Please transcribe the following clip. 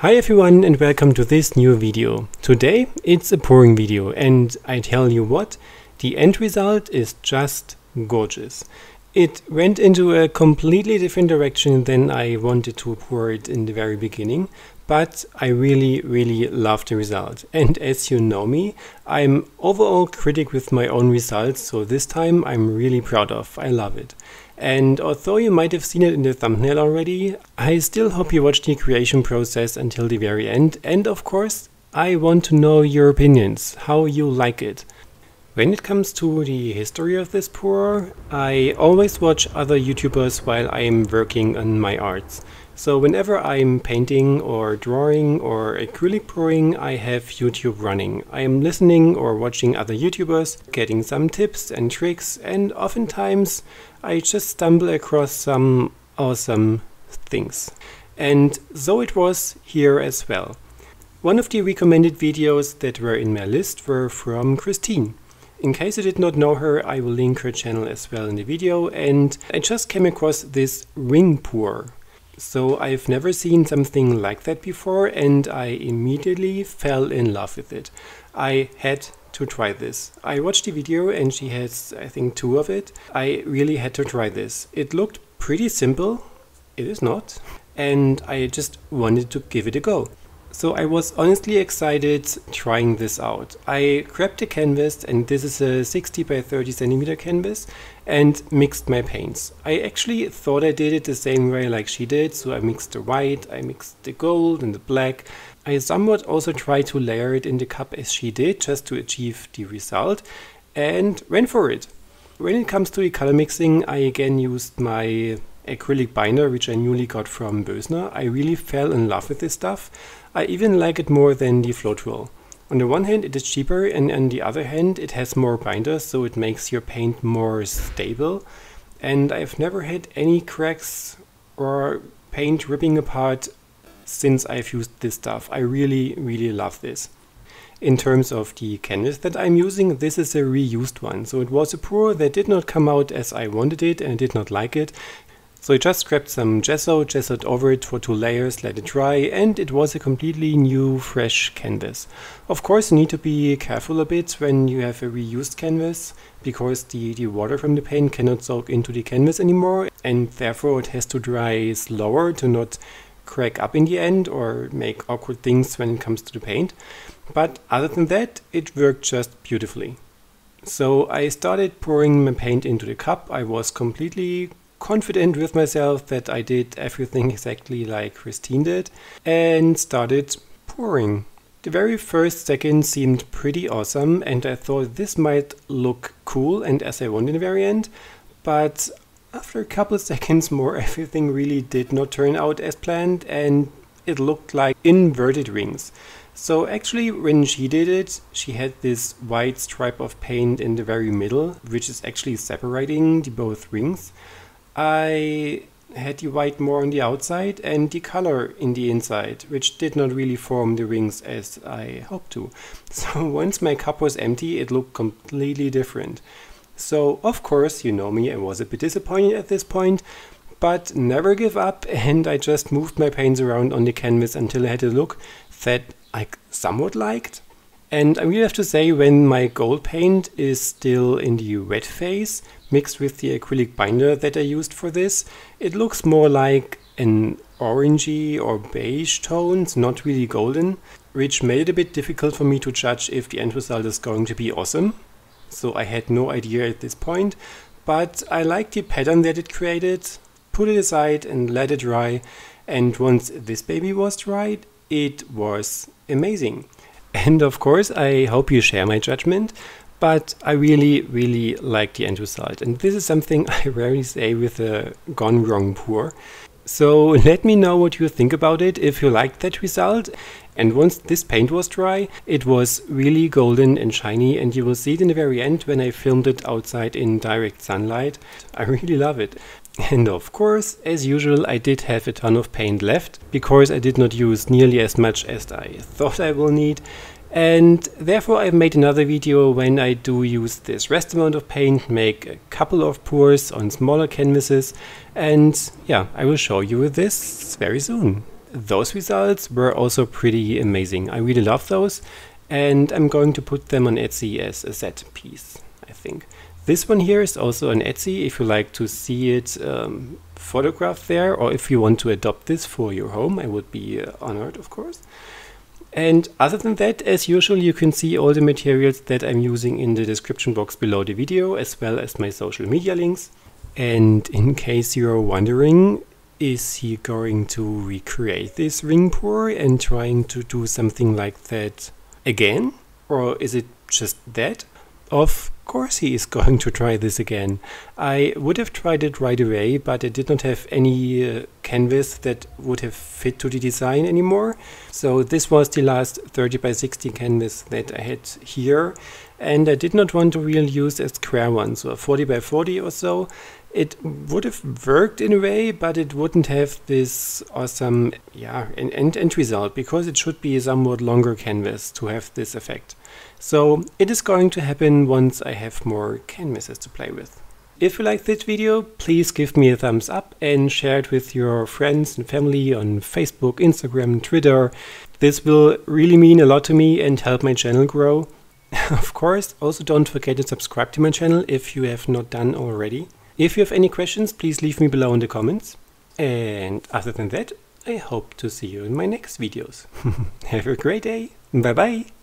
Hi everyone and welcome to this new video. Today it's a pouring video and I tell you what, the end result is just gorgeous. It went into a completely different direction than I wanted to pour it in the very beginning, but I really love the result. And as you know me, I'm overall critic with my own results, so this time I'm really proud of. I love it. And although you might have seen it in the thumbnail already, I still hope you watch the creation process until the very end. And of course, I want to know your opinions, how you like it. When it comes to the history of this pour, I always watch other YouTubers while I'm working on my arts. So whenever I'm painting or drawing or acrylic pouring, I have YouTube running. I am listening or watching other YouTubers, getting some tips and tricks, and oftentimes I just stumble across some awesome things. And so it was here as well. One of the recommended videos that were in my list were from Krisine. In case you did not know her, I will link her channel as well in the video, and I just came across this ring pour. So I've never seen something like that before and I immediately fell in love with it. I had to try this. I watched the video and she has, I think, 2 of it. I really had to try this. It looked pretty simple. It is not. And I just wanted to give it a go. So I was honestly excited trying this out. I grabbed a canvas, and this is a 60 by 30 centimeter canvas, and mixed my paints. I actually thought I did it the same way like she did, so I mixed the white, I mixed the gold and the black. I somewhat also tried to layer it in the cup as she did, just to achieve the result, and went for it. When it comes to the color mixing, I again used my acrylic binder, which I newly got from Bösner. I really fell in love with this stuff. I even like it more than the floetrol. On the one hand it is cheaper, and on the other hand it has more binders, so it makes your paint more stable. And I've never had any cracks or paint ripping apart since I've used this stuff. I really love this. In terms of the canvas that I'm using, this is a reused one. So it was a pour that did not come out as I wanted it and I did not like it. So I just grabbed some gesso, gessoed over it for 2 layers, let it dry, and it was a completely new, fresh canvas. Of course, you need to be careful a bit when you have a reused canvas, because the water from the paint cannot soak into the canvas anymore, and therefore it has to dry slower to not crack up in the end or make awkward things when it comes to the paint. But other than that, it worked just beautifully. So I started pouring my paint into the cup. I was completely confident with myself that I did everything exactly like Krisine did, and started pouring. The very first second seemed pretty awesome and I thought this might look cool and as I want in the very end, but after a couple of seconds more everything really did not turn out as planned and it looked like inverted rings. So actually when she did it, she had this white stripe of paint in the very middle, which is actually separating the both rings. I had the white more on the outside and the color in the inside, which did not really form the rings as I hoped to. So once my cup was empty, it looked completely different. So of course, you know me, I was a bit disappointed at this point, but never give up, and I just moved my paints around on the canvas until I had a look that I somewhat liked. And I really have to say, when my gold paint is still in the wet phase, mixed with the acrylic binder that I used for this, it looks more like an orangey or beige tones, not really golden, which made it a bit difficult for me to judge if the end result is going to be awesome. So I had no idea at this point, but I liked the pattern that it created, put it aside and let it dry, and once this baby was dried, it was amazing. And of course, I hope you share my judgment, but I really like the end result. And this is something I rarely say with a gone wrong pour. So let me know what you think about it, if you liked that result. And once this paint was dry, it was really golden and shiny, and you will see it in the very end when I filmed it outside in direct sunlight. I really love it. And of course, as usual, I did have a ton of paint left, because I did not use nearly as much as I thought I will need. And therefore I've made another video when I do use this rest amount of paint, make a couple of pours on smaller canvases, and yeah, I will show you this very soon. those results were also pretty amazing. I really love those, and I'm going to put them on Etsy as a set piece, I think. This one here is also on Etsy if you like to see it photographed there, or if you want to adopt this for your home. I would be honored, of course. And other than that, as usual, you can see all the materials that I'm using in the description box below the video, as well as my social media links. And in case you're wondering, is he going to recreate this ring pour and trying to do something like that again? Or is it just that? Of course he is going to try this again. I would have tried it right away, but I did not have any canvas that would have fit to the design anymore. So this was the last 30 by 60 canvas that I had here, and I did not want to really use a square one, so a 40 by 40 or so. It would have worked in a way, but it wouldn't have this awesome end result, because it should be a somewhat longer canvas to have this effect. So it is going to happen once I have more canvases to play with. If you like this video, please give me a thumbs up and share it with your friends and family on Facebook, Instagram, Twitter. This will really mean a lot to me and help my channel grow. Of course, also don't forget to subscribe to my channel if you have not done already. If you have any questions, please leave me below in the comments. And other than that, I hope to see you in my next videos. Have a great day. Bye bye.